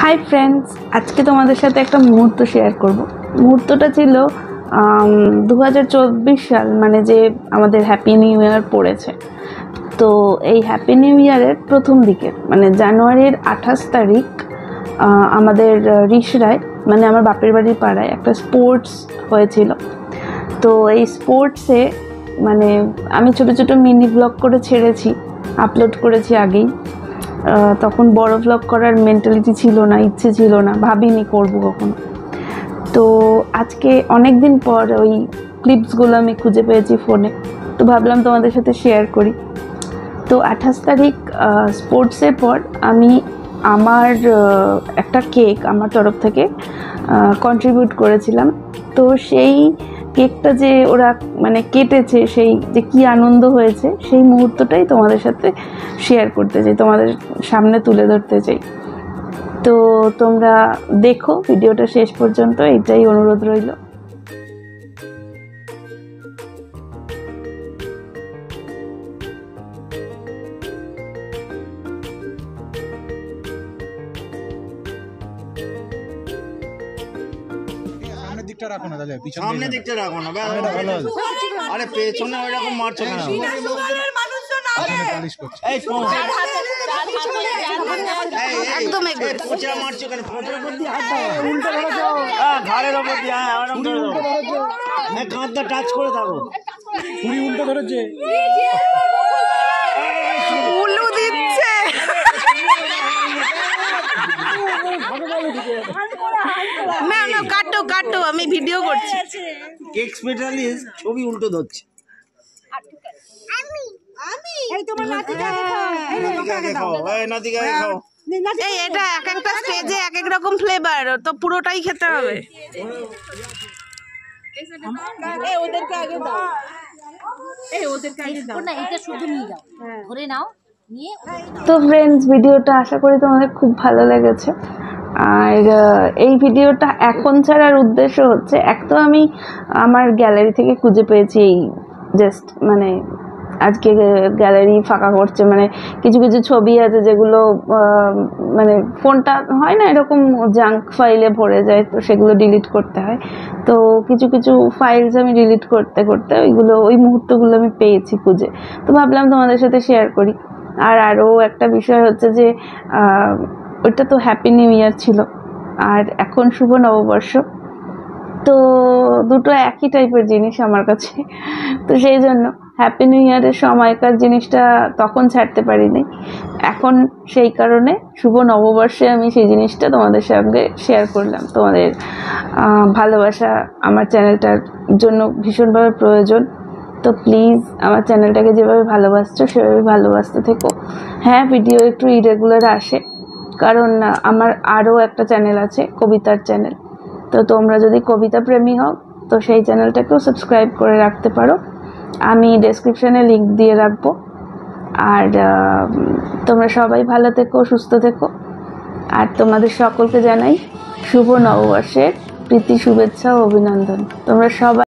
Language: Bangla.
হাই ফ্রেন্ডস, আজকে তোমাদের সাথে একটা মুহূর্ত শেয়ার করব। মুহূর্তটা ছিল 2024 সাল, মানে যে আমাদের হ্যাপি নিউ ইয়ার পড়েছে। তো এই হ্যাপি নিউ ইয়ারের প্রথম দিকে, মানে জানুয়ারির 28 তারিখ, আমাদের রিষড়ায়, মানে আমার বাপের বাড়ির পাড়ায় একটা স্পোর্টস হয়েছিল। তো এই স্পোর্টসে মানে আমি ছোটো ছোটো মিনি ব্লগ করে ছেড়েছি, আপলোড করেছি আগেই। তখন বড় ব্লগ করার মেন্টালিটি ছিল না, ইচ্ছে ছিল না, ভাবিনি করব কখনো। তো আজকে অনেক দিন পর ওই ক্লিপসগুলো আমি খুঁজে পেয়েছি ফোনে, তো ভাবলাম তোমাদের সাথে শেয়ার করি। তো 28 তারিখ স্পোর্টসের পর আমি আমার একটা কেক আমার তরফ থেকে কন্ট্রিবিউট করেছিলাম। তো সেই কেকটা যে ওরা মানে কেটেছে, সেই যে কী আনন্দ হয়েছে, সেই মুহূর্তটাই তোমাদের সাথে শেয়ার করতে চাই, তোমাদের সামনে তুলে ধরতে চাই। তো তোমরা দেখো ভিডিওটা শেষ পর্যন্ত, এইটাই অনুরোধ রইল। দিকটা রাখো না, তাহলে পিছনে সামনে দিকটা রাখো না, ভালো। আরে পেছনে ওই রকম মারছো কেন? পালিশ করছে। এই একদম পোঁচা মারছো কেন? পোঁচার উপর দিয়ে হাত দাও, উল্টো ধরেছো। হ্যাঁ, ঘাড়ের উপর দিয়ে, হ্যাঁ, আরাম ধরে দাও। হ্যাঁ, কাঁধটা টাচ করে থাকো। পুরি উল্টো ধরেছে। উলু দিচ্ছে। না না, কাটো কাটো, আমি ভিডিও করছি। কেক স্পেশালিস্ট ছবি উল্টো ধরছে। এই তোমার নাতিকে খাও, এই নাতিকে খাও। এই এটা এক একটা স্টেজে এক এক রকম ফ্লেভার, তো পুরোটাই খেতে হবে। এই ওদেরকে আগে দাও, এই ওদেরকে আগে দাও না, এটা শুধু নিয়ে যাও, ধরে নাও, নিয়ে। তো ফ্রেন্ডস, ভিডিওটা আশা করি তোমাদের খুব ভালো লেগেছে। আর এই ভিডিওটা এখন ছাড়ার উদ্দেশ্য হচ্ছে, এক তো আমি আমার গ্যালারি থেকে খুঁজে পেয়েছি, এই জাস্ট মানে আজকে গ্যালারি ফাঁকা করছে, মানে কিছু কিছু ছবি আছে যেগুলো মানে ফোনটা হয় না এরকম জাঙ্ক ফাইলে ভরে যায়, তো সেগুলো ডিলিট করতে হয়। তো কিছু কিছু ফাইলস আমি ডিলিট করতে করতে ওই মুহূর্তগুলো আমি পেয়েছি খুঁজে, তো ভাবলাম তোমাদের সাথে শেয়ার করি। আর আরও একটা বিষয় হচ্ছে যে ওইটা তো হ্যাপি নিউ ইয়ার ছিল, আর এখন শুভ নববর্ষ, তো দুটো একই টাইপের জিনিস আমার কাছে। তো সেই জন্য হ্যাপি নিউ ইয়ারের সময়কার জিনিসটা তখন ছাড়তে পারিনি, এখন সেই কারণে শুভ নববর্ষে আমি সেই জিনিসটা তোমাদের সঙ্গে শেয়ার করলাম। তোমাদের ভালোবাসা আমার চ্যানেলটার জন্য ভীষণভাবে প্রয়োজন, তো প্লিজ আমার চ্যানেলটাকে যেভাবে ভালোবাসছো সেভাবে ভালোবাসতে থেকো। হ্যাঁ, ভিডিও একটু ইরেগুলার আসে, কারণ আমার আরও একটা চ্যানেল আছে, কবিতার চ্যানেল। তো তোমরা যদি কবিতা প্রেমী হও তো সেই চ্যানেলটাকেও সাবস্ক্রাইব করে রাখতে পারো, আমি ডেসক্রিপশানে লিঙ্ক দিয়ে রাখবো। আর তোমরা সবাই ভালো থেকো, সুস্থ থেকো। আর তোমাদের সকলকে জানাই শুভ নববর্ষের প্রীতি, শুভেচ্ছা ও অভিনন্দন। তোমরা সবাই